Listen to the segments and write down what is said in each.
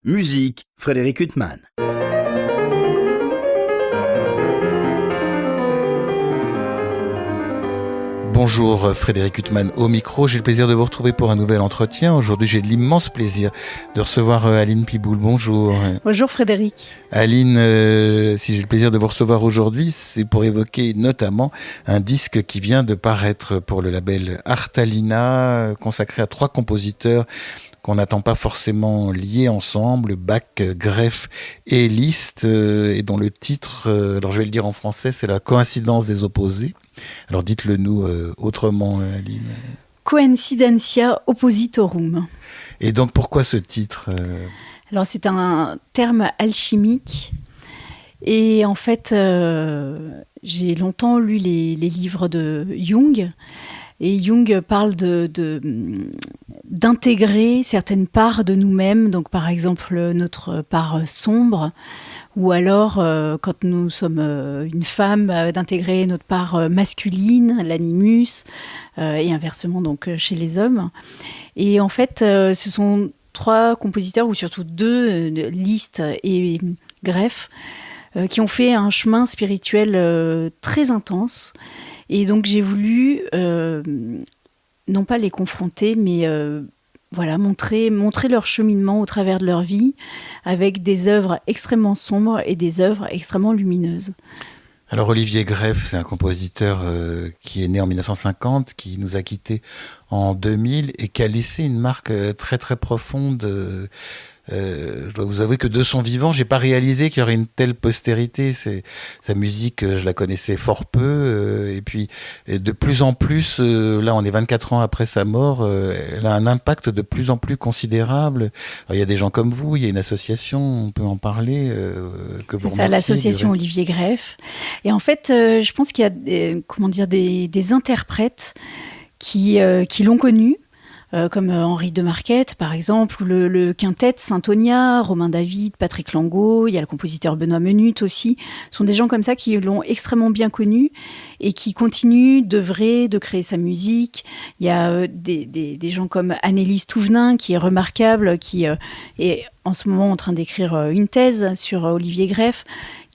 Musique, Frédéric Huttman. Bonjour Frédéric Huttman au micro, j'ai le plaisir de vous retrouver pour un nouvel entretien. Aujourd'hui j'ai l'immense plaisir de recevoir Aline Piboul. Bonjour. Bonjour Frédéric. Aline, si j'ai le plaisir de vous recevoir aujourd'hui, c'est pour évoquer notamment un disque qui vient de paraître pour le label Artalina, consacré à 3 compositeurs qu'on n'attend pas forcément liés ensemble, Bach, Greff et Liszt, et dont le titre, alors je vais le dire en français, c'est La coïncidence des opposés. Alors dites-le nous autrement, Aline. Coincidentia oppositorum. Et donc pourquoi ce titre Alors c'est un terme alchimique. Et en fait, j'ai longtemps lu les livres de Jung. Et Jung parle d'intégrer certaines parts de nous-mêmes, donc par exemple notre part sombre, ou alors quand nous sommes une femme, d'intégrer notre part masculine, l'animus, et inversement donc chez les hommes. Et en fait, ce sont 3 compositeurs, ou surtout 2, Liszt et Greff, qui ont fait un chemin spirituel très intense. Et donc j'ai voulu, non pas les confronter, mais montrer leur cheminement au travers de leur vie, avec des œuvres extrêmement sombres et des œuvres extrêmement lumineuses. Alors Olivier Greff, c'est un compositeur qui est né en 1950, qui nous a quittés en 2000 et qui a laissé une marque très très profonde. Je dois vous avouer que de son vivant, j'ai pas réalisé qu'il y aurait une telle postérité. Sa musique, je la connaissais fort peu, et puis de plus en plus, là on est 24 ans après sa mort, elle a un impact de plus en plus considérable. Alors, il y a des gens comme vous, il y a une association, on peut en parler, que vous remerciez. C'est ça, l'association Olivier Greff. Et en fait, je pense qu'il y a des interprètes qui l'ont connu, comme Henri de Marquette, par exemple, ou le quintet Saint-Onia, Romain David, Patrick Langot, il y a le compositeur Benoît Menut aussi. Ce sont des gens comme ça qui l'ont extrêmement bien connu et qui continuent d'œuvrer, de créer sa musique. Il y a des gens comme Annelise Touvenin, qui est remarquable, qui est en ce moment en train d'écrire une thèse sur Olivier Greff,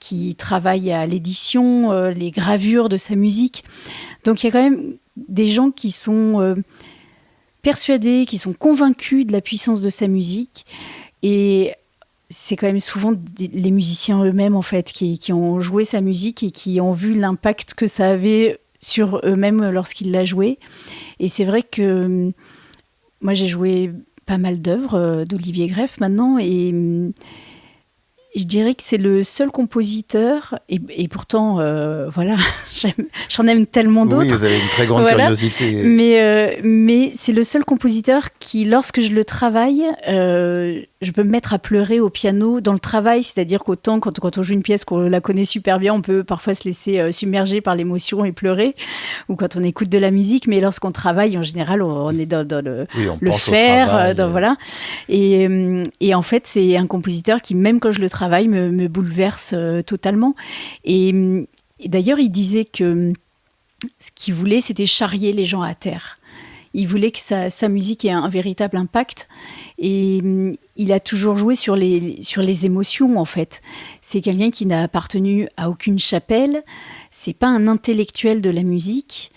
qui travaille à l'édition, les gravures de sa musique. Donc il y a quand même des gens qui sont persuadés, qui sont convaincus de la puissance de sa musique. Et c'est quand même souvent les musiciens eux-mêmes, en fait, qui ont joué sa musique et qui ont vu l'impact que ça avait sur eux-mêmes lorsqu'ils la jouaient. Et c'est vrai que moi, j'ai joué pas mal d'œuvres d'Olivier Greff maintenant, et je dirais que c'est le seul compositeur, et pourtant, j'en aime tellement d'autres. Oui, vous avez une très grande curiosité. Mais c'est le seul compositeur qui, lorsque je le travaille, je peux me mettre à pleurer au piano dans le travail. C'est-à-dire qu'autant, quand on joue une pièce qu'on la connaît super bien, on peut parfois se laisser submerger par l'émotion et pleurer, ou quand on écoute de la musique. Mais lorsqu'on travaille, en général, on est dans le faire. Voilà. Et en fait, c'est un compositeur qui, même quand je le travaille, me bouleverse totalement. Et d'ailleurs, il disait que ce qu'il voulait, c'était charrier les gens à terre. Il voulait que sa musique ait un véritable impact. Et il a toujours joué sur les émotions, en fait. C'est quelqu'un qui n'a appartenu à aucune chapelle. C'est pas un intellectuel de la musique.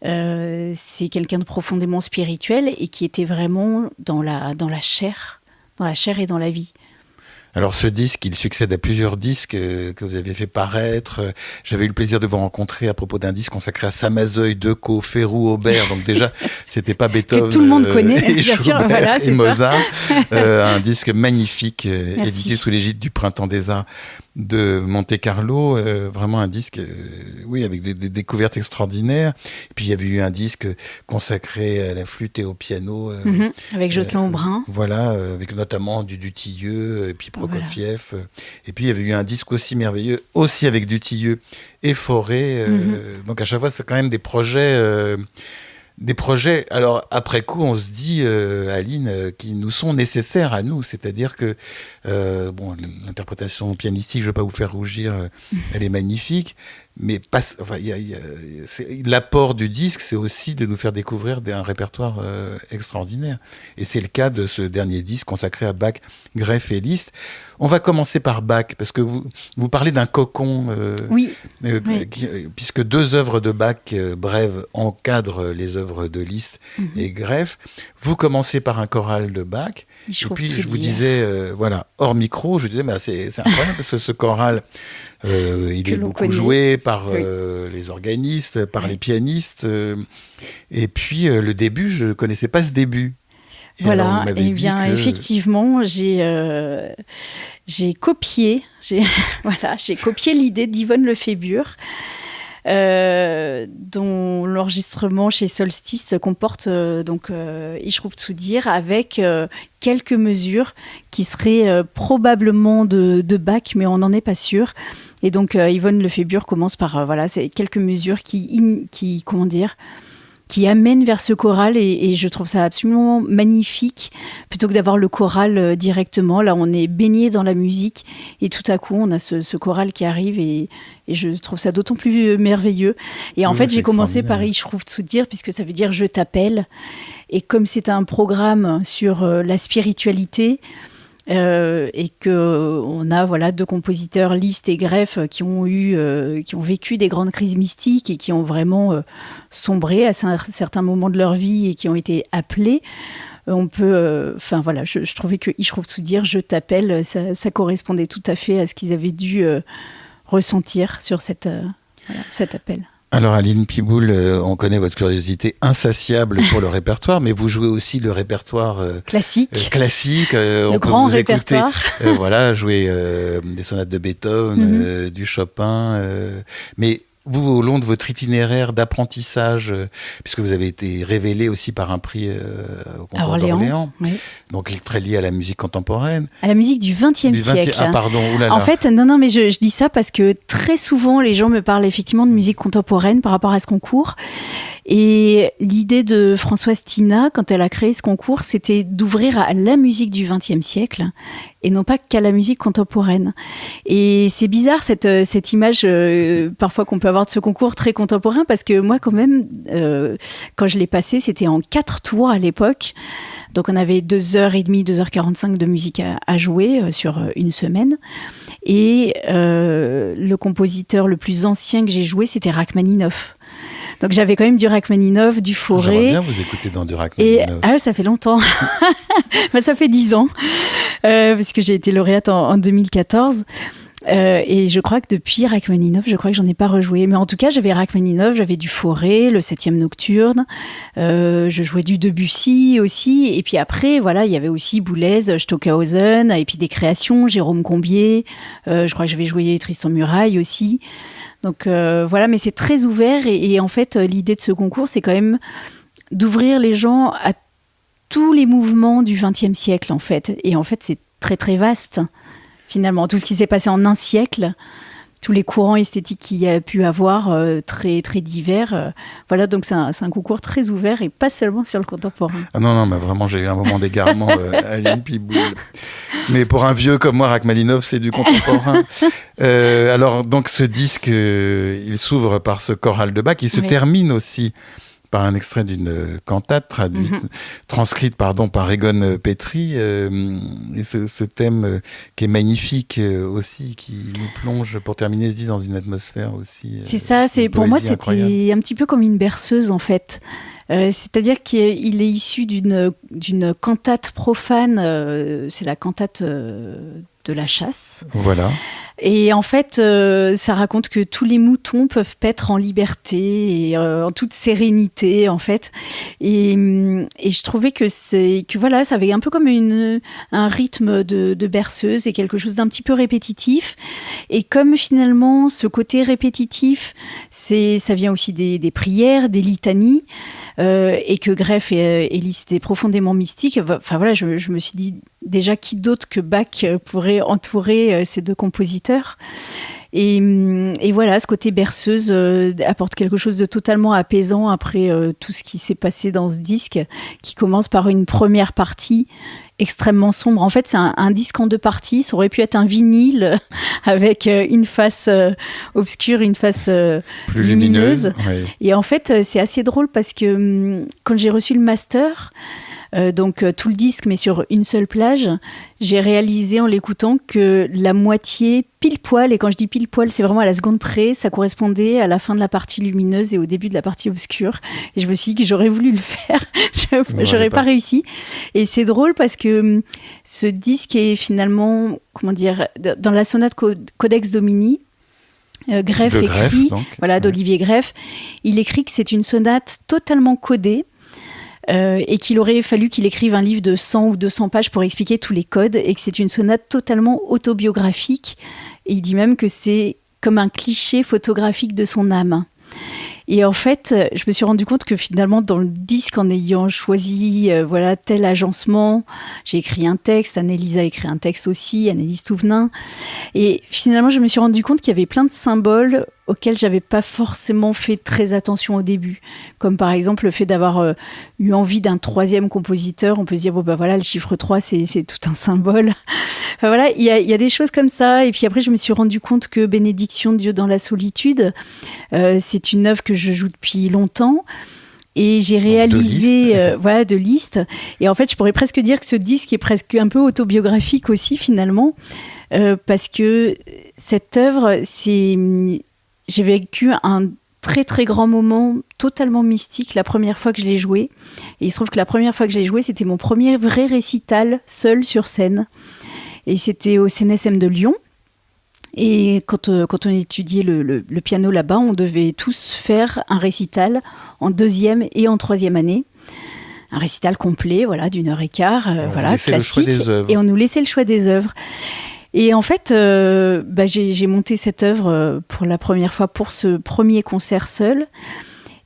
C'est quelqu'un de profondément spirituel et qui était vraiment dans la chair et dans la vie. Alors ce disque, il succède à plusieurs disques que vous avez fait paraître. J'avais eu le plaisir de vous rencontrer à propos d'un disque consacré à Samazeuil, Decaux, Ferrou, Aubert. Donc déjà, c'était pas Beethoven. Que tout le monde connaît, bien Schubert, sûr. Voilà, c'est et Mozart. Ça. Un disque magnifique, édité sous l'égide du Printemps des Arts de Monte-Carlo. Vraiment un disque, avec des découvertes extraordinaires. Et puis il y avait eu un disque consacré à la flûte et au piano. Avec Jocelyn Aubrin. Voilà, avec notamment du Dutilleux, et puis Prokofiev. Voilà. Et puis il y avait eu un disque aussi merveilleux, aussi avec Dutilleux et Fauré. Donc à chaque fois, c'est quand même des projets des projets, alors après coup, on se dit, Aline, qui nous sont nécessaires à nous. C'est-à-dire que, bon, l'interprétation pianistique, je ne vais pas vous faire rougir, elle est magnifique, mais l'apport du disque, c'est aussi de nous faire découvrir un répertoire extraordinaire. Et c'est le cas de ce dernier disque consacré à Bach, Greff et Liszt. On va commencer par Bach, parce que vous parlez d'un cocon, Oui. puisque 2 œuvres de Bach brèves encadrent les œuvres de Liszt et Greff. Vous commencez par un choral de Bach, et puis je vous disais, voilà, hors micro, je disais, c'est incroyable, parce que ce choral, il est beaucoup joué par les organistes, par les pianistes, et puis le début, je ne connaissais pas ce début. Et voilà, et bien effectivement, j'ai copié, j'ai copié l'idée d'Yvonne Lefébure, dont l'enregistrement chez Solstice comporte Ich rufe zu dir, avec quelques mesures qui seraient probablement de Bach, mais on n'en est pas sûr. Et donc Yvonne Lefébure commence par c'est quelques mesures qui comment dire, qui amène vers ce choral, et je trouve ça absolument magnifique, plutôt que d'avoir le choral directement. Là, on est baigné dans la musique, et tout à coup, on a ce choral qui arrive, et je trouve ça d'autant plus merveilleux. Et en fait, j'ai commencé par Ich rufe zu dir, puisque ça veut dire « je t'appelle ». Et comme c'est un programme sur la spiritualité, et qu'on a 2 compositeurs, Liszt et Greff, qui ont vécu des grandes crises mystiques et qui ont vraiment sombré à certains moments de leur vie et qui ont été appelés. On peut, je trouvais que Ich rufe zu dir, je t'appelle, ça correspondait tout à fait à ce qu'ils avaient dû ressentir sur cet appel. Alors Aline Piboul, on connaît votre curiosité insatiable pour le répertoire, mais vous jouez aussi le répertoire classique. Le grand répertoire. Jouer des sonates de Beethoven, du Chopin, mais vous, au long de votre itinéraire d'apprentissage, puisque vous avez été révélé aussi par un prix au concours d'Orléans, donc très lié à la musique contemporaine. À la musique du XXe siècle. Ah pardon, oulala. En fait, non, mais je dis ça parce que très souvent, les gens me parlent effectivement de musique contemporaine par rapport à ce concours. Et l'idée de Françoise Tina, quand elle a créé ce concours, c'était d'ouvrir à la musique du XXe siècle et non pas qu'à la musique contemporaine. Et c'est bizarre cette image parfois qu'on peut avoir de ce concours très contemporain, parce que moi quand même, quand je l'ai passé, c'était en 4 tours à l'époque. Donc on avait 2h30, 2h45 de musique à jouer sur une semaine. Et le compositeur le plus ancien que j'ai joué, c'était Rachmaninov. Donc j'avais quand même du Rachmaninov, du Fauré. J'aimerais bien vous écouter dans du Rachmaninov. Ça fait longtemps. Ça fait 10 ans, parce que j'ai été lauréate en 2014. Et je crois que depuis Rachmaninov, j'en ai pas rejoué. Mais en tout cas, j'avais Rachmaninov, j'avais du Fauré, le 7e nocturne. Je jouais du Debussy aussi. Et puis après, il y avait aussi Boulez, Stockhausen, et puis des créations, Jérôme Combier. Je crois que j'avais joué Tristan Muraille aussi. Donc mais c'est très ouvert, et en fait l'idée de ce concours, c'est quand même d'ouvrir les gens à tous les mouvements du XXe siècle en fait. Et en fait c'est très très vaste finalement, tout ce qui s'est passé en un siècle, tous les courants esthétiques qu'il y a pu avoir, très très divers. Donc c'est un concours très ouvert et pas seulement sur le contemporain. Ah non, mais vraiment j'ai eu un moment d'égarement à Aline Piboul. Mais pour un vieux comme moi, Rachmaninov, c'est du contemporain. Alors donc ce disque, il s'ouvre par ce choral de Bach, il se termine aussi par un extrait d'une cantate transcrite par Egon Petri, et ce thème qui est magnifique aussi, qui nous plonge pour terminer ce disque dans une atmosphère aussi. C'est ça, pour moi c'était incroyable. Un petit peu comme une berceuse en fait. C'est-à-dire qu'il est issu d'une cantate profane, c'est la cantate de la chasse. Voilà. Et en fait, ça raconte que tous les moutons peuvent paître en liberté et en toute sérénité, en fait. Et je trouvais que ça avait un peu comme un rythme de berceuse et quelque chose d'un petit peu répétitif. Et comme finalement, ce côté répétitif, ça vient aussi des prières, des litanies, et que Greff et Liszt étaient profondément mystiques. Je me suis dit, déjà, qui d'autre que Bach pourrait entourer ces 2 compositeurs ? Et voilà, ce côté berceuse apporte quelque chose de totalement apaisant après tout ce qui s'est passé dans ce disque, qui commence par une première partie extrêmement sombre. En fait, c'est un disque en 2 parties. Ça aurait pu être un vinyle avec une face obscure, une face plus lumineuse. Ouais. Et en fait, c'est assez drôle parce que quand j'ai reçu le master, donc tout le disque mais sur une seule plage, j'ai réalisé en l'écoutant que la moitié pile poil, et quand je dis pile poil c'est vraiment à la seconde près, ça correspondait à la fin de la partie lumineuse et au début de la partie obscure, et je me suis dit que j'aurais voulu le faire, j'aurais pas réussi. Et c'est drôle parce que ce disque est finalement, comment dire, dans la sonate Codex Domini, Greff écrit, d'Olivier Greff, il écrit que c'est une sonate totalement codée, et qu'il aurait fallu qu'il écrive un livre de 100 ou 200 pages pour expliquer tous les codes, et que c'est une sonate totalement autobiographique, et il dit même que c'est comme un cliché photographique de son âme. Et en fait, je me suis rendu compte que finalement, dans le disque, en ayant choisi tel agencement, j'ai écrit un texte, Annelise a écrit un texte aussi, Annelise Touvenin, et finalement, je me suis rendu compte qu'il y avait plein de symboles auxquels j'avais pas forcément fait très attention au début, comme par exemple le fait d'avoir eu envie d'un 3e compositeur. On peut se dire le chiffre 3 c'est tout un symbole. Enfin voilà, il y a des choses comme ça. Et puis après je me suis rendu compte que Bénédiction, Dieu dans la solitude, c'est une œuvre que je joue depuis longtemps. Et j'ai réalisé de Liszt. Et en fait, je pourrais presque dire que ce disque est presque un peu autobiographique aussi finalement, parce que cette œuvre, j'ai vécu un très très grand moment totalement mystique la première fois que je l'ai joué. Et il se trouve que la première fois que je l'ai joué, c'était mon premier vrai récital seul sur scène. Et c'était au CNSM de Lyon. Et quand on étudiait le piano là-bas, on devait tous faire un récital en 2e et en 3e année. Un récital complet, d'1h15, classique. Et on nous laissait le choix des œuvres. Et en fait, j'ai monté cette œuvre pour la première fois pour ce premier concert seul.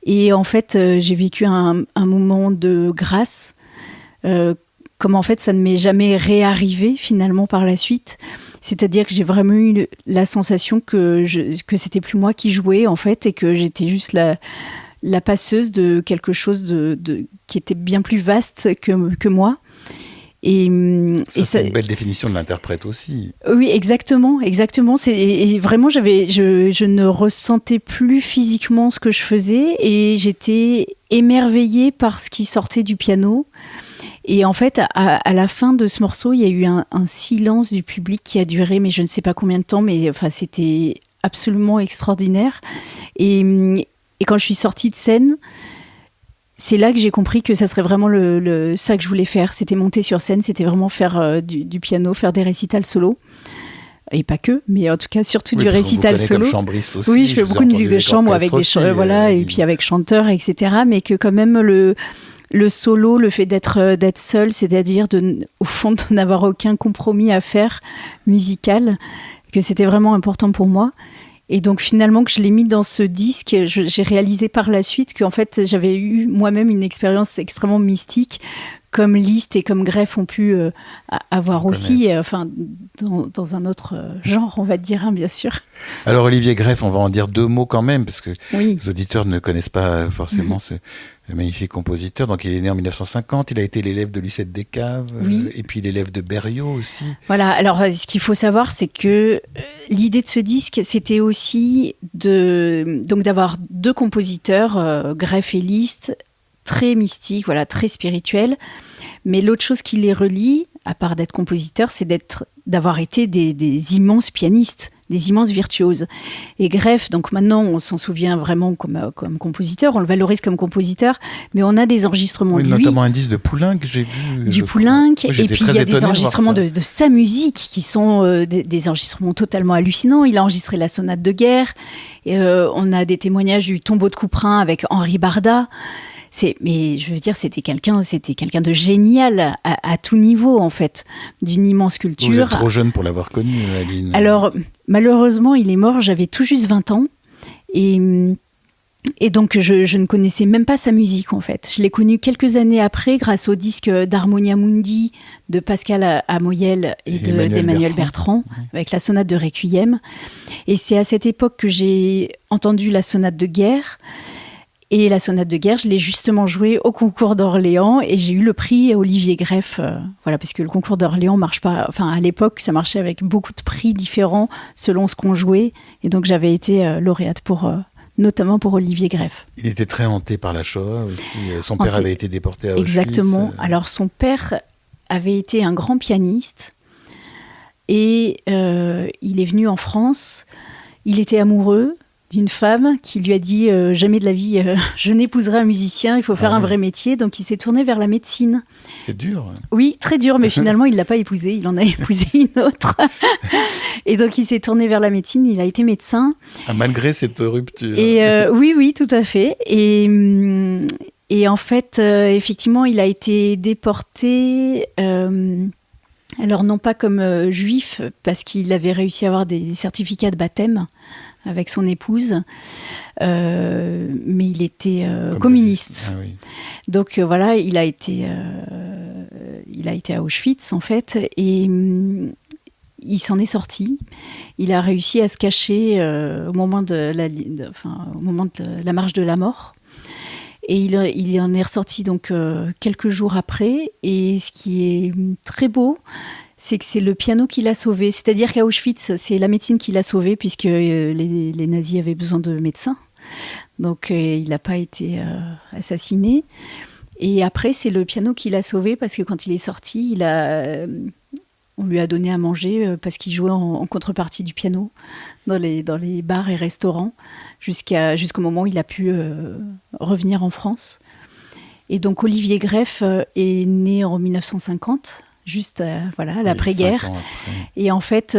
Et en fait, j'ai vécu un moment de grâce, comme en fait ça ne m'est jamais réarrivé finalement par la suite. C'est-à-dire que j'ai vraiment eu la sensation que c'était plus moi qui jouais en fait, et que j'étais juste la passeuse de quelque chose qui était bien plus vaste que moi. Et c'est une belle définition de l'interprète aussi. Oui, exactement. Et vraiment, je ne ressentais plus physiquement ce que je faisais, et j'étais émerveillée par ce qui sortait du piano. Et en fait, à la fin de ce morceau, il y a eu un silence du public qui a duré, mais je ne sais pas combien de temps, mais enfin, c'était absolument extraordinaire. Et quand je suis sortie de scène, c'est là que j'ai compris que ça serait vraiment ça que je voulais faire. C'était monter sur scène, c'était vraiment faire du piano, faire des récitals solo. Et pas que, mais en tout cas surtout du récital solo. Comme chambriste aussi. Oui, je fais beaucoup de musique de chambre avec des et puis avec chanteurs, etc. Mais que quand même le solo, le fait d'être seul, c'est-à-dire au fond de n'avoir aucun compromis à faire musical, que c'était vraiment important pour moi. Et donc finalement que je l'ai mis dans ce disque, j'ai réalisé par la suite qu'en fait j'avais eu moi-même une expérience extrêmement mystique, comme Liszt et comme Greff ont pu avoir aussi, dans un autre genre, on va dire, bien sûr. Alors Olivier Greff, on va en dire 2 mots quand même, parce que les auditeurs ne connaissent pas forcément ce magnifique compositeur. Donc il est né en 1950, il a été l'élève de Lucette Descaves, et puis l'élève de Berriot aussi. Voilà, alors ce qu'il faut savoir, c'est que l'idée de ce disque, c'était aussi d'avoir 2 compositeurs, Greff et Liszt, très mystiques, très spirituels. Mais l'autre chose qui les relie, à part d'être compositeur, c'est d'avoir été des immenses pianistes, des immenses virtuoses. Et Greff, donc maintenant on s'en souvient vraiment comme compositeur, on le valorise comme compositeur, mais on a des enregistrements de lui. Notamment un disque de Poulenc que j'ai vu. Du Poulenc, et puis il y a des enregistrements de sa musique qui sont des enregistrements totalement hallucinants. Il a enregistré la sonate de guerre, et, on a des témoignages du Tombeau de Couperin avec Henri Barda. Mais je veux dire, c'était quelqu'un de génial à tout niveau, en fait, d'une immense culture. Vous êtes trop jeune pour l'avoir connu, Aline. Alors, malheureusement, il est mort, j'avais tout juste 20 ans. Et Et donc, je ne connaissais même pas sa musique, en fait. Je l'ai connu quelques années après, grâce au disque d'Harmonia Mundi de Pascal Amoyel et d'Emmanuel Bertrand, avec la sonate de Requiem. Et c'est à cette époque que j'ai entendu la sonate de guerre. Et la sonate de guerre, je l'ai justement jouée au concours d'Orléans et j'ai eu le prix Olivier Greff. Voilà, parce que le concours d'Orléans marche pas. Enfin, à l'époque, ça marchait avec beaucoup de prix différents selon ce qu'on jouait. Et donc, j'avais été lauréate notamment pour Olivier Greff. Il était très hanté par la Shoah aussi. Son père avait été déporté à Auschwitz. Exactement. Alors, son père avait été un grand pianiste et il est venu en France. Il était amoureux d'une femme qui lui a dit jamais de la vie je n'épouserai un musicien, il faut faire un vrai métier. Donc il s'est tourné vers la médecine. C'est dur. Oui, très dur, mais finalement il l'a pas épousée, il en a épousé une autre. Et donc il s'est tourné vers la médecine, il a été médecin. Malgré cette rupture. Et oui, tout à fait. Et en fait, effectivement, il a été déporté. Alors non pas comme juif, parce qu'il avait réussi à avoir des certificats de baptême avec son épouse, mais il était communiste. Ah oui. Donc voilà, il a été à Auschwitz en fait, et il s'en est sorti. Il a réussi à se cacher au moment de la marche de la mort. Et il en est ressorti donc quelques jours après. Et ce qui est très beau, c'est que c'est le piano qui l'a sauvé. C'est-à-dire qu'à Auschwitz, c'est la médecine qui l'a sauvé, puisque les nazis avaient besoin de médecins. Donc il n'a pas été assassiné. Et après, c'est le piano qui l'a sauvé, parce que quand il est sorti, on lui a donné à manger, parce qu'il jouait en contrepartie du piano dans les bars et restaurants, jusqu'au moment où il a pu revenir en France. Et donc Olivier Greff est né en 1950, juste à l'après-guerre. Et en fait,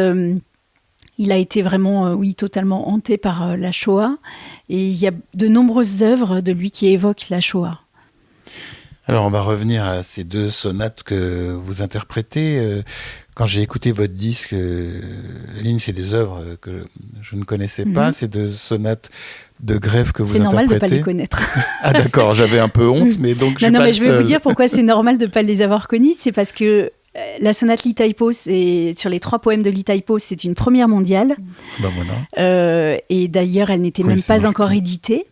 il a été vraiment, totalement hanté par la Shoah. Et il y a de nombreuses œuvres de lui qui évoquent la Shoah. Alors, on va revenir à ces deux sonates que vous interprétez. Quand j'ai écouté votre disque, Aline, c'est des œuvres que je ne connaissais pas. C'est deux sonates de Greff que vous interprétez. C'est normal de ne pas les connaître. Ah d'accord, j'avais un peu honte, mais donc je suis pas le je vais vous dire pourquoi c'est normal de ne pas les avoir connus. C'est parce que la sonate Lee Taipo, sur les 3 poèmes de Lee Taipo, c'est une première mondiale. Ben voilà. Et d'ailleurs, elle n'était même pas encore éditée.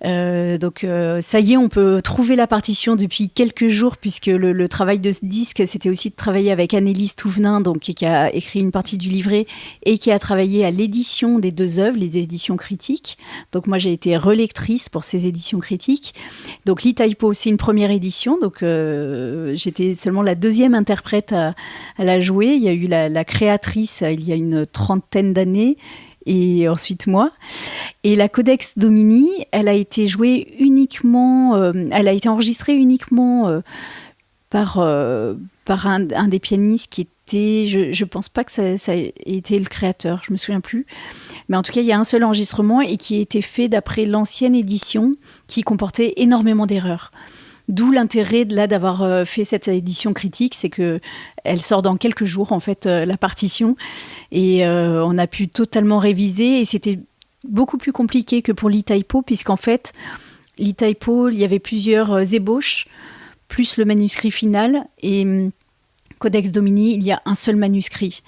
Donc ça y est, on peut trouver la partition depuis quelques jours, puisque le travail de ce disque, c'était aussi de travailler avec Annelise Touvenin, donc, qui a écrit une partie du livret et qui a travaillé à l'édition des 2 œuvres, les éditions critiques. Donc moi, j'ai été relectrice pour ces éditions critiques. Donc Lee Taipo, c'est une première édition, donc j'étais seulement la 2e interprète à la jouer. Il y a eu la créatrice il y a une 30aine d'années, et ensuite moi. Et la Codex Domini, elle a été jouée uniquement, elle a été enregistrée uniquement par un des pianistes qui était, je pense pas que ça ait été le créateur, je me souviens plus. Mais en tout cas, il y a un seul enregistrement et qui a été fait d'après l'ancienne édition qui comportait énormément d'erreurs. D'où l'intérêt d'avoir fait cette édition critique, c'est qu'elle sort dans quelques jours, en fait, la partition. Et on a pu totalement réviser. Et c'était beaucoup plus compliqué que pour Lee Taipo, puisqu'en fait, Lee Taipo, il y avait plusieurs ébauches, plus le manuscrit final. Et Codex Domini, il y a un seul manuscrit.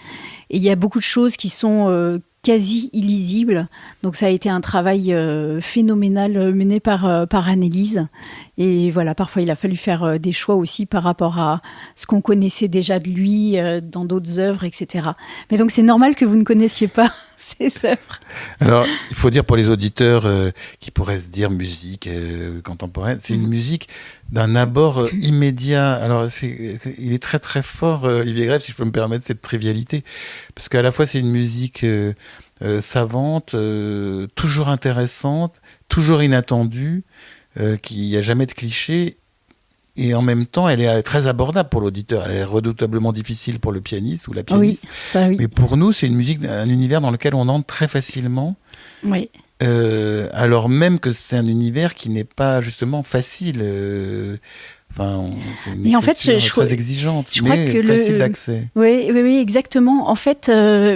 Et il y a beaucoup de choses qui sont quasi illisibles. Donc ça a été un travail phénoménal mené par Annelise. Et voilà, parfois il a fallu faire des choix aussi par rapport à ce qu'on connaissait déjà de lui dans d'autres œuvres, etc. Mais donc c'est normal que vous ne connaissiez pas ces œuvres. Alors, il faut dire pour les auditeurs qui pourraient se dire musique contemporaine, c'est une musique d'un abord immédiat. Alors, il est très très fort, Olivier Greff, si je peux me permettre cette trivialité, parce qu'à la fois c'est une musique savante, toujours intéressante, toujours inattendue, qu'il n'y a jamais de cliché, et en même temps elle est très abordable pour l'auditeur. Elle est redoutablement difficile pour le pianiste ou la pianiste, oui. Mais pour nous c'est une musique, un univers dans lequel on entre très facilement. Oui. Alors même que c'est un univers qui n'est pas justement facile Enfin, c'est une Mais en fait, écriture très exigeante, je crois mais que facile d'accès. Oui, exactement. En fait,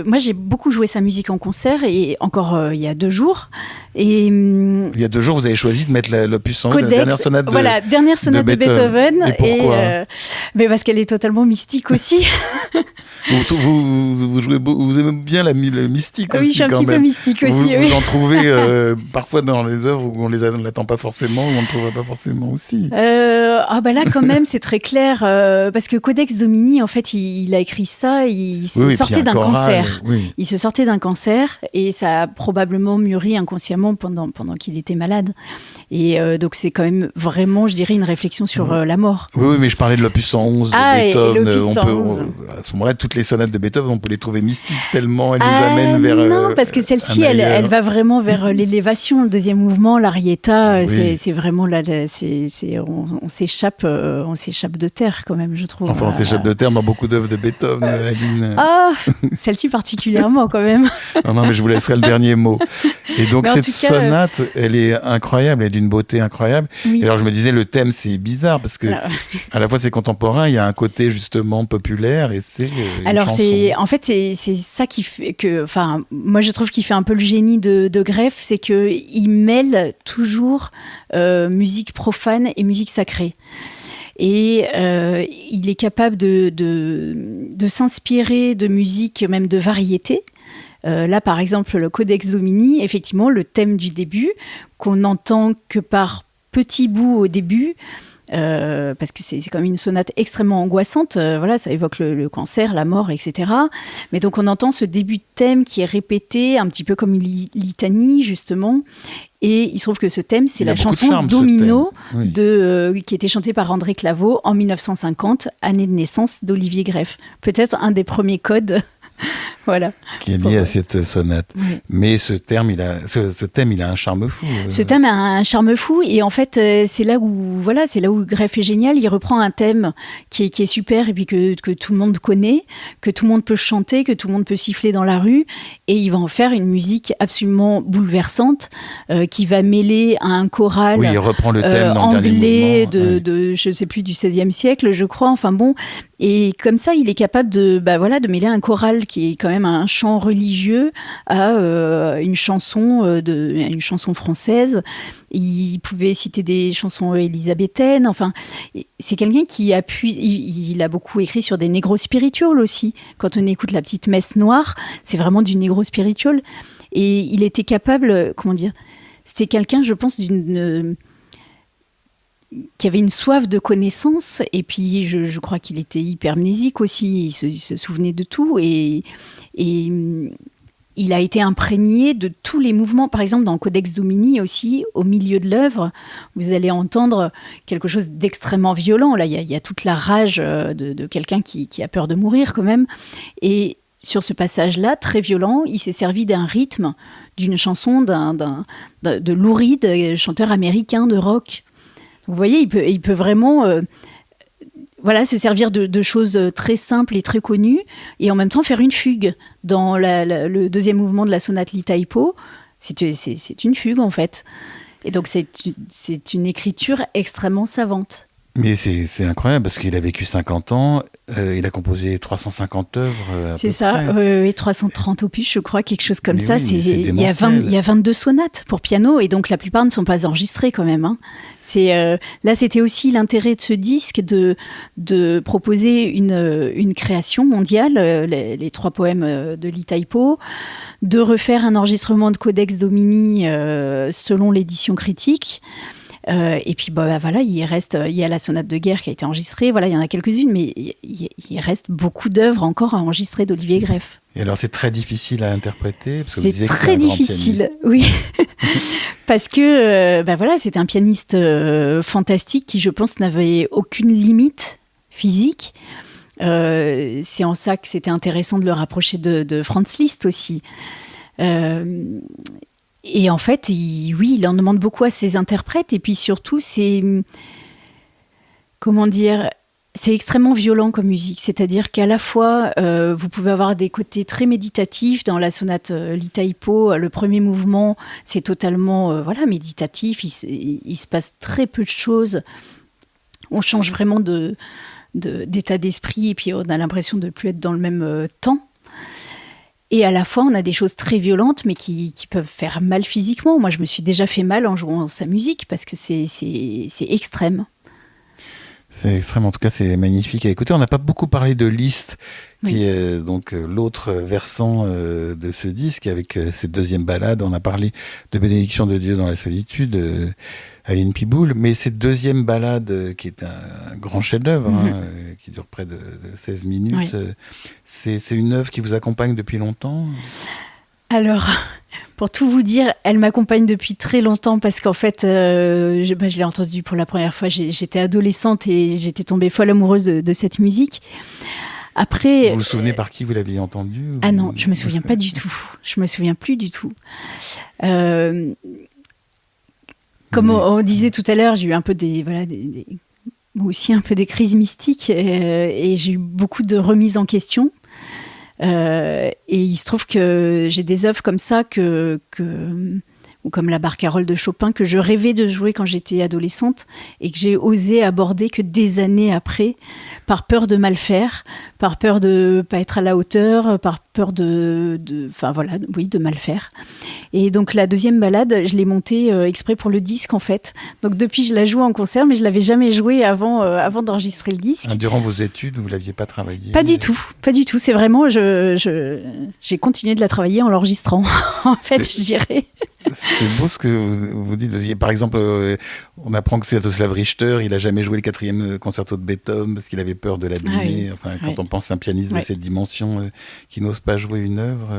moi, j'ai beaucoup joué sa musique en concert, et encore il y a 2 jours. Et il y a 2 jours, vous avez choisi de mettre l'opus 111, la dernière sonate dernière sonate de Beethoven. Et pourquoi mais parce qu'elle est totalement mystique aussi. Vous jouez vous aimez bien le mystique aussi, oui, je suis un petit peu mystique aussi. Vous en trouvez parfois dans les œuvres où on ne l'attend pas forcément, où on ne trouve pas forcément aussi. Là, quand même, c'est très clair. Parce que Codex Domini, en fait, il a écrit ça, il se sortait d'un cancer. Oui. Il se sortait d'un cancer, et ça a probablement mûri inconsciemment pendant qu'il était malade. Et donc, c'est quand même vraiment, je dirais, une réflexion sur la mort. Oui, mais je parlais de l'opus 111 de Beethoven. Et l'opus 111. À ce moment-là, toutes les sonates de Beethoven, on peut les trouver mystiques tellement elles nous amènent vers. Non, parce que celle-ci, elle va vraiment vers l'élévation. Le deuxième mouvement, l'arietta, oui. c'est vraiment là, on s'échappe de terre quand même, je trouve. Enfin, on s'échappe de terre dans beaucoup d'œuvres de Beethoven, Aline. Celle-ci particulièrement quand même. Non, mais je vous laisserai le dernier mot. Et donc cette sonate, elle est incroyable, elle est d'une beauté incroyable. Oui. Et alors je me disais, le thème, c'est bizarre parce que à la fois c'est contemporain, il y a un côté justement populaire et c'est. Alors c'est ça qui fait que, enfin, moi je trouve qu'il fait un peu le génie de Greff, c'est que il mêle toujours musique profane et musique sacrée. Et il est capable de s'inspirer de musique, même de variété. Là, par exemple, le Codex Domini, effectivement, le thème du début, qu'on n'entend que par petits bouts au début, parce que c'est quand même une sonate extrêmement angoissante. Ça évoque le cancer, la mort, etc. Mais donc, on entend ce début de thème qui est répété, un petit peu comme une litanie, justement. Et il se trouve que ce thème, c'est la chanson Domino, qui était chantée par André Claveau en 1950, année de naissance d'Olivier Greff. Peut-être un des premiers codes. Voilà. Qui est lié à cette sonate. Oui. Mais ce thème, il a un charme fou. Ce thème a un charme fou, et en fait, c'est là où Greff est génial. Il reprend un thème qui est super, et puis que tout le monde connaît, que tout le monde peut chanter, que tout le monde peut siffler dans la rue, et il va en faire une musique absolument bouleversante, qui va mêler à un choral il reprend le thème anglais de je sais plus, du XVIe siècle, je crois. Enfin bon. Et comme ça, il est capable de mêler un choral qui est quand même un chant religieux à une chanson française. Il pouvait citer des chansons élisabéthaines. Enfin, c'est quelqu'un qui appuie. Il a beaucoup écrit sur des négro spirituals aussi. Quand on écoute la petite messe noire, c'est vraiment du négro spiritual. Et il était capable, c'était quelqu'un, je pense, qui avait une soif de connaissance, et puis je crois qu'il était hypermnésique aussi, il se souvenait de tout, et il a été imprégné de tous les mouvements. Par exemple, dans Codex Domini aussi, au milieu de l'œuvre, vous allez entendre quelque chose d'extrêmement violent. Là, il y a toute la rage de quelqu'un qui a peur de mourir quand même, et sur ce passage-là, très violent, il s'est servi d'un rythme, d'une chanson de Lou Reed, chanteur américain de rock. Vous voyez, il peut vraiment se servir de choses très simples et très connues, et en même temps faire une fugue. Dans le deuxième mouvement de la sonate Li-Tai-Po, c'est une fugue en fait. Et donc c'est une écriture extrêmement savante. Mais c'est incroyable parce qu'il a vécu 50 ans, il a composé 350 œuvres. C'est ça, 330 opus, je crois, quelque chose comme ça. Il y a 22 sonates pour piano, et donc la plupart ne sont pas enregistrées quand même. Hein. Là, c'était aussi l'intérêt de ce disque de proposer une création mondiale, les 3 poèmes de Li-Tai-Po, de refaire un enregistrement de Codex Domini selon l'édition critique. Et puis il y a la sonate de guerre qui a été enregistrée, il y en a quelques-unes, mais il reste beaucoup d'œuvres encore à enregistrer d'Olivier Greff. Et alors c'est très difficile à interpréter, parce que c'est très difficile, oui. Parce que c'est un pianiste fantastique qui, je pense, n'avait aucune limite physique. C'est en ça que c'était intéressant de le rapprocher de Franz Liszt aussi. Et en fait, il en demande beaucoup à ses interprètes, et puis surtout, c'est extrêmement violent comme musique. C'est-à-dire qu'à la fois, vous pouvez avoir des côtés très méditatifs. Dans la sonate Li-Tai-Po, le premier mouvement, c'est totalement méditatif. Il se passe très peu de choses on change vraiment d'état d'esprit et puis on a l'impression de ne plus être dans le même temps. Et à la fois, on a des choses très violentes, mais qui peuvent faire mal physiquement. Moi, je me suis déjà fait mal en jouant sa musique parce que c'est extrême. C'est extrême, en tout cas, c'est magnifique à écouter. On n'a pas beaucoup parlé de Liszt, qui est donc l'autre versant de ce disque, avec cette deuxième ballade. On a parlé de Bénédiction de Dieu dans la solitude, Aline Piboul, mais cette deuxième ballade, qui est un grand chef-d'œuvre, qui dure près de 16 minutes, c'est une œuvre qui vous accompagne depuis longtemps ? Alors, pour tout vous dire, elle m'accompagne depuis très longtemps parce qu'en fait, je l'ai entendue pour la première fois. J'étais adolescente et j'étais tombée folle amoureuse de cette musique. Après, vous vous souvenez par qui vous l'aviez entendue ? Ah non, je me souviens pas du tout. Je me souviens plus du tout. Comme on disait tout à l'heure, j'ai eu un peu aussi un peu des crises mystiques et j'ai eu beaucoup de remises en question. Et il se trouve que j'ai des œuvres comme ça ou comme la Barcarolle de Chopin que je rêvais de jouer quand j'étais adolescente et que j'ai osé aborder que des années après, par peur de mal faire, par peur de pas être à la hauteur, par peur de mal faire. Et donc la deuxième ballade, je l'ai montée exprès pour le disque en fait. Donc depuis, je la joue en concert, mais je l'avais jamais jouée avant d'enregistrer le disque. Durant vos études, vous l'aviez pas travaillée ? Pas du tout. C'est vraiment, j'ai continué de la travailler en l'enregistrant. En fait, je dirais. C'est beau ce que vous dites. Par exemple, on apprend que Sviatoslav Richter, il n'a jamais joué le 4e concerto de Beethoven parce qu'il avait peur de l'abîmer. Quand on pense à un pianiste de cette dimension qui n'ose pas jouer une œuvre.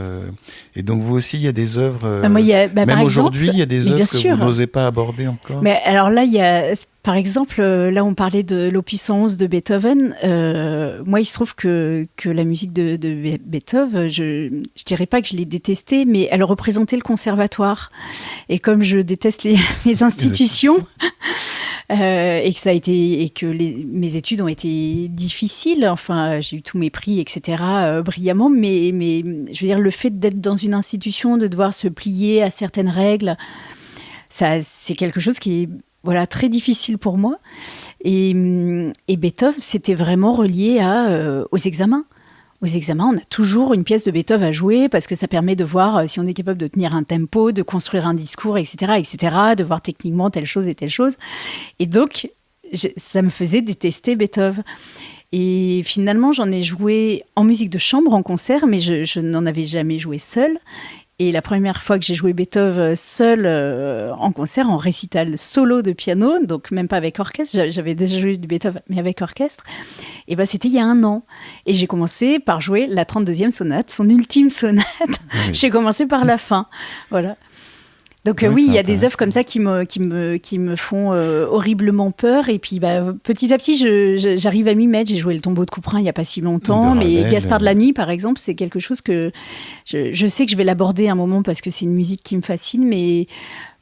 Et donc vous aussi, il y a des œuvres. Même aujourd'hui, il y a des œuvres que vous n'osez pas aborder encore. Mais alors là, il y a. Par exemple, là, on parlait de l'opus 111 de Beethoven. Moi, il se trouve que la musique de Beethoven, je dirais pas que je l'ai détestée, mais elle représentait le conservatoire. Et comme je déteste les institutions, et que mes études ont été difficiles, enfin, j'ai eu tous mes prix, etc., brillamment, mais je veux dire, le fait d'être dans une institution, de devoir se plier à certaines règles, ça, c'est quelque chose qui est très difficile pour moi. Et Beethoven, c'était vraiment relié aux examens. Aux examens, on a toujours une pièce de Beethoven à jouer parce que ça permet de voir si on est capable de tenir un tempo, de construire un discours, etc., de voir techniquement telle chose et telle chose. Et donc, ça me faisait détester Beethoven. Et finalement, j'en ai joué en musique de chambre, en concert, mais je n'en avais jamais joué seule. Et la première fois que j'ai joué Beethoven seule en concert, en récital solo de piano, donc même pas avec orchestre, j'avais déjà joué du Beethoven, mais avec orchestre, et c'était il y a 1 an. Et j'ai commencé par jouer la 32e sonate, son ultime sonate. Oui. J'ai commencé par la fin. Voilà. Donc oui, il y a des œuvres comme ça qui me font horriblement peur. Et puis petit à petit, j'arrive à m'y mettre. J'ai joué le Tombeau de Couperin il n'y a pas si longtemps. Mais Gaspard de la Nuit, par exemple, c'est quelque chose que je sais que je vais l'aborder un moment parce que c'est une musique qui me fascine. Mais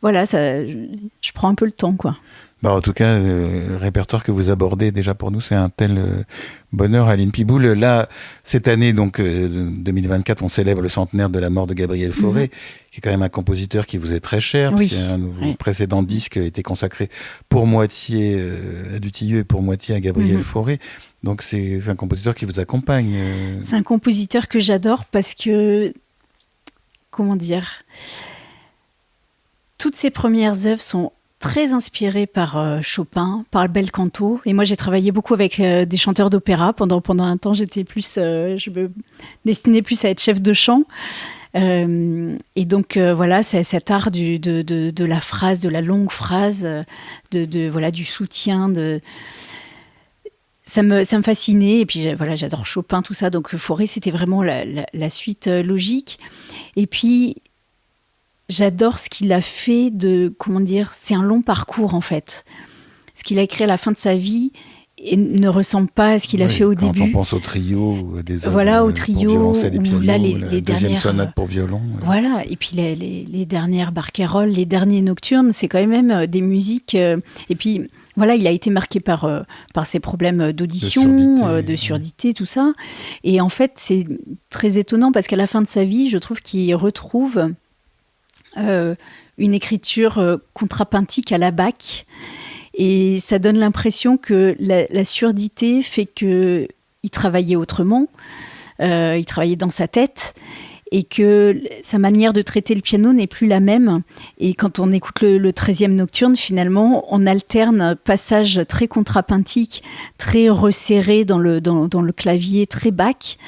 voilà, je prends un peu le temps, quoi. En tout cas, le répertoire que vous abordez, déjà pour nous, c'est un tel bonheur. Aline Piboul, là, cette année, donc 2024, on célèbre le centenaire de la mort de Gabriel Fauré, qui est quand même un compositeur qui vous est très cher. Oui. Un précédent disque a été consacré pour moitié à Dutilleux et pour moitié à Gabriel Fauré. Donc c'est un compositeur qui vous accompagne. C'est un compositeur que j'adore parce que, comment dire, toutes ses premières œuvres sont très inspirée par Chopin, par le bel canto. Et moi, j'ai travaillé beaucoup avec des chanteurs d'opéra. Pendant un temps, j'étais je me destinais plus à être chef de chant. Et donc, voilà, c'est cet art de la phrase, de la longue phrase, du soutien. Ça me fascinait. Et puis, j'adore Chopin, tout ça. Donc, Fauré, c'était vraiment la suite logique. Et puis, j'adore ce qu'il a fait c'est un long parcours en fait. Ce qu'il a écrit à la fin de sa vie ne ressemble pas à ce qu'il a fait au début. Quand on pense au trio, des œuvres au trio, pour violoncelle et piano, là, les deuxième dernières sonate pour violon. Voilà, et puis les dernières Barcarolle, les derniers nocturnes, c'est quand même des musiques. Et puis voilà, il a été marqué par ses problèmes d'audition, de surdité, tout ça. Et en fait, c'est très étonnant parce qu'à la fin de sa vie, je trouve qu'il retrouve une écriture contrapuntique à la Bach. Et ça donne l'impression que la surdité fait qu'il travaillait autrement, il travaillait dans sa tête, et que sa manière de traiter le piano n'est plus la même. Et quand on écoute le 13e nocturne, finalement, on alterne passages très contrapuntiques, très resserrés dans le clavier, très Bach,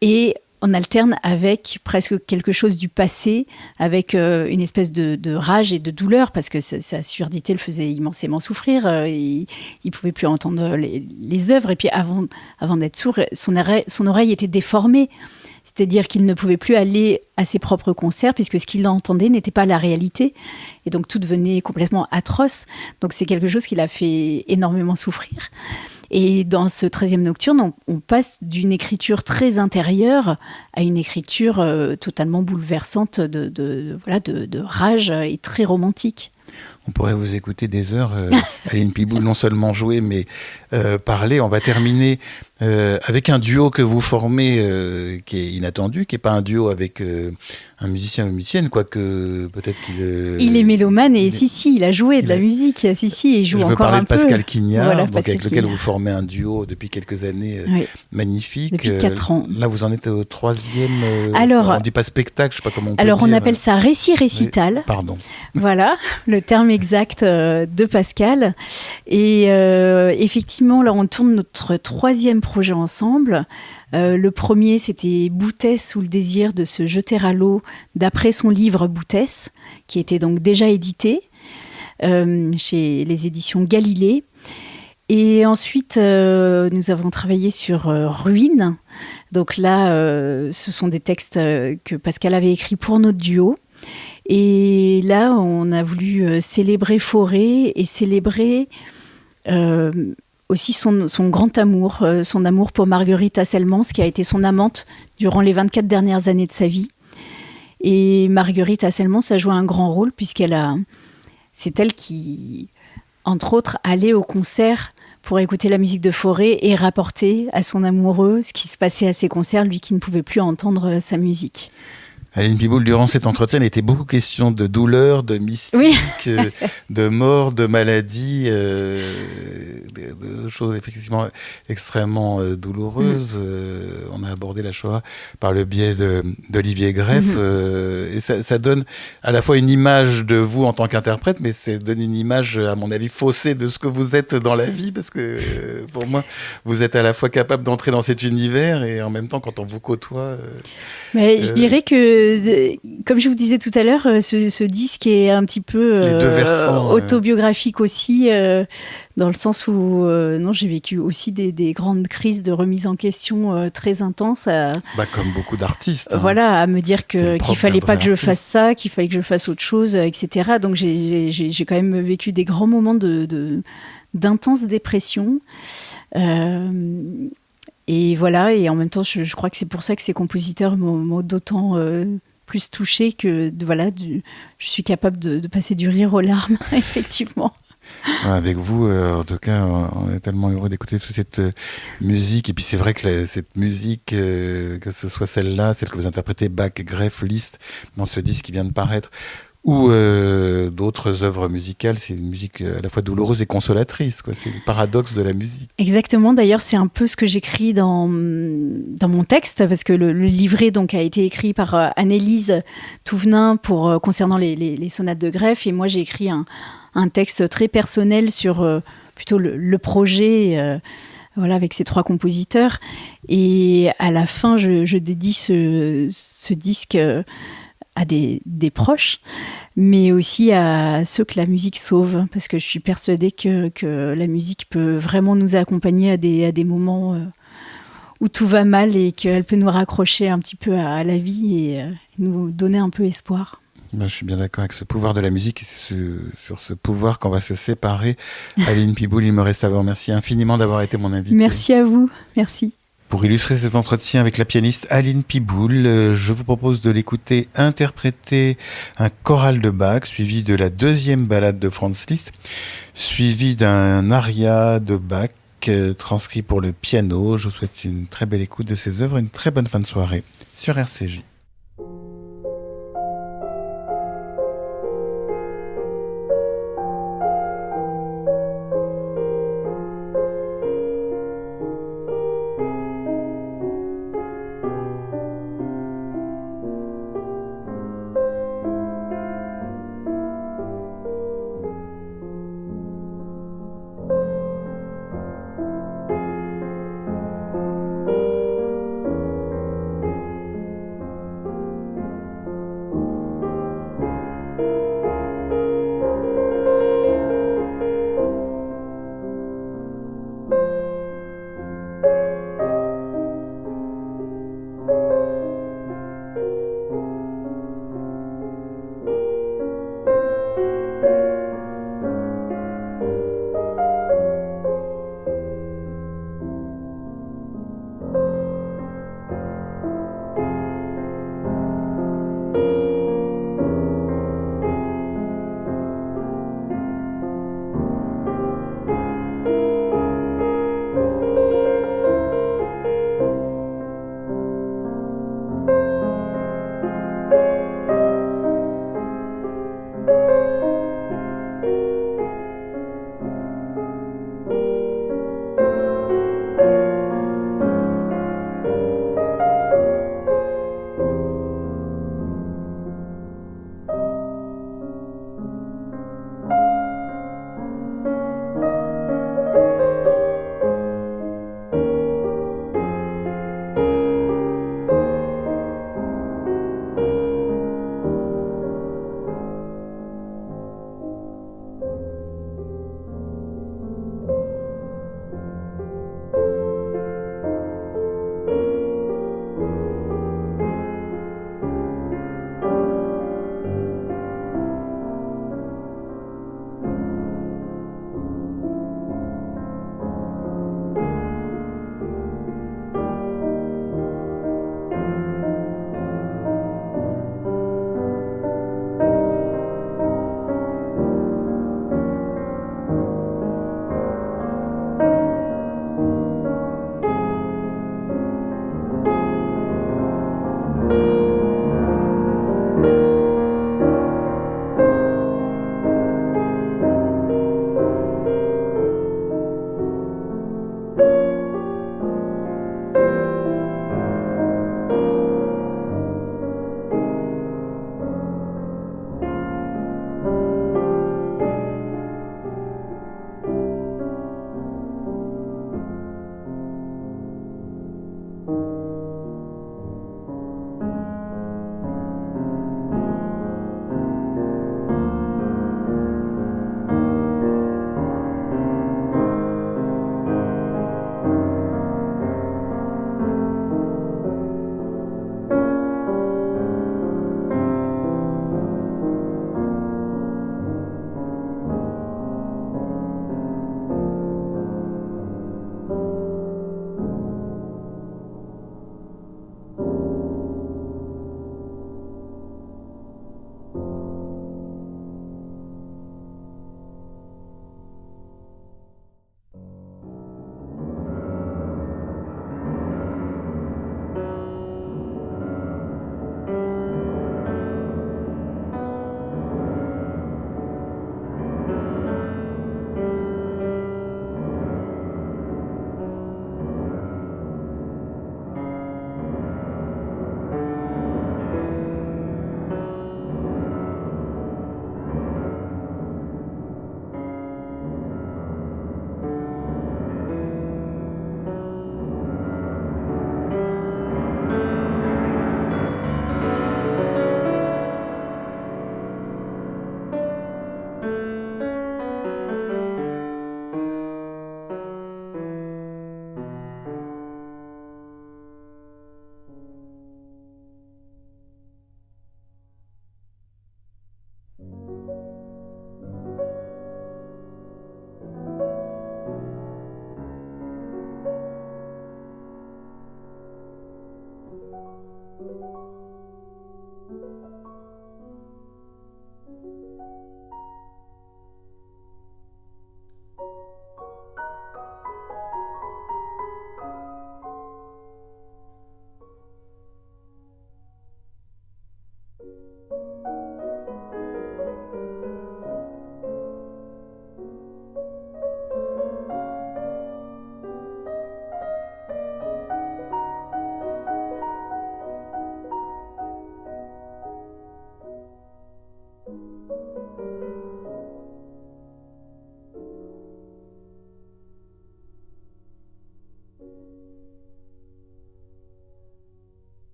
et on alterne avec presque quelque chose du passé, avec une espèce de rage et de douleur, parce que sa surdité le faisait immensément souffrir. Il ne pouvait plus entendre les œuvres. Et puis avant d'être sourd, son oreille était déformée. C'est-à-dire qu'il ne pouvait plus aller à ses propres concerts, puisque ce qu'il entendait n'était pas la réalité. Et donc tout devenait complètement atroce. Donc c'est quelque chose qui l'a fait énormément souffrir. Et dans ce 13e nocturne, on passe d'une écriture très intérieure à une écriture totalement bouleversante de rage et très romantique. On pourrait vous écouter des heures, Aline Piboul, non seulement jouer, mais parler. On va terminer avec un duo que vous formez qui est inattendu, qui n'est pas un duo avec un musicien ou une musicienne, quoique peut-être qu'il... il est mélomane et il a joué de la musique. Il joue encore un peu. Je veux parler de Pascal Quignard, voilà, avec lequel vous formez un duo depuis quelques années magnifique. Depuis 4 ans. Là, vous en êtes au 3e... Alors, on ne dit pas spectacle, je ne sais pas comment on peut dire. Alors, on appelle ça récit-récital. Oui, pardon. Voilà, le terme exact de Pascal. Et effectivement, là, on tourne notre 3e projet ensemble. Le premier, c'était Boutès ou le désir de se jeter à l'eau, d'après son livre Boutès, qui était donc déjà édité chez les éditions Galilée. Et ensuite, nous avons travaillé sur Ruines. Donc là, ce sont des textes que Pascal avait écrits pour notre duo. Et là, on a voulu célébrer Fauré et célébrer aussi son grand amour, son amour pour Marguerite Hasselmans, qui a été son amante durant les 24 dernières années de sa vie. Et Marguerite Hasselmans a joué un grand rôle, c'est elle qui, entre autres, allait au concert pour écouter la musique de Fauré et rapporter à son amoureux ce qui se passait à ses concerts, lui qui ne pouvait plus entendre sa musique. Aline Piboul, durant cet entretien, il était beaucoup question de douleur, de mystique, de mort, de maladie, de choses effectivement extrêmement douloureuses. On a abordé la Shoah par le biais d'Olivier Greff. Et ça donne à la fois une image de vous en tant qu'interprète, mais ça donne une image, à mon avis, faussée de ce que vous êtes dans la vie, parce que pour moi, vous êtes à la fois capable d'entrer dans cet univers et en même temps, quand on vous côtoie... Mais je dirais que, comme je vous disais tout à l'heure, ce disque est un petit peu autobiographique aussi, dans le sens où non, j'ai vécu aussi des grandes crises de remise en question très intenses. Comme beaucoup d'artistes. Voilà, à me dire qu'il fallait pas que je fasse ça, qu'il fallait que je fasse autre chose, etc. Donc j'ai quand même vécu des grands moments d'intense dépression. Et voilà, et en même temps, je crois que c'est pour ça que ces compositeurs m'ont d'autant plus touchée que je suis capable de passer du rire aux larmes, effectivement. Avec vous, en tout cas, on est tellement heureux d'écouter toute cette musique. Et puis c'est vrai que cette musique, que ce soit celle-là, celle que vous interprétez, Bach, Greff, Liszt, dans ce disque qui vient de paraître, ou d'autres œuvres musicales, c'est une musique à la fois douloureuse et consolatrice, quoi. C'est le paradoxe de la musique. Exactement, d'ailleurs c'est un peu ce que j'écris dans mon texte, parce que le livret donc, a été écrit par Annelise Touvenin concernant les sonates de Greff, et moi j'ai écrit un texte très personnel sur plutôt le projet, avec ces 3 compositeurs, et à la fin je dédie ce disque à des proches, mais aussi à ceux que la musique sauve, parce que je suis persuadée que la musique peut vraiment nous accompagner à des moments où tout va mal, et qu'elle peut nous raccrocher un petit peu à la vie et nous donner un peu espoir. Je suis bien d'accord avec ce pouvoir de la musique, et sur ce pouvoir qu'on va se séparer. Aline Piboul, il me reste à vous remercier infiniment d'avoir été mon invitée. Merci à vous, merci. Pour illustrer cet entretien avec la pianiste Aline Piboul, je vous propose de l'écouter interpréter un choral de Bach, suivi de la 2e ballade de Franz Liszt, suivi d'un aria de Bach transcrit pour le piano. Je vous souhaite une très belle écoute de ces œuvres et une très bonne fin de soirée sur RCJ.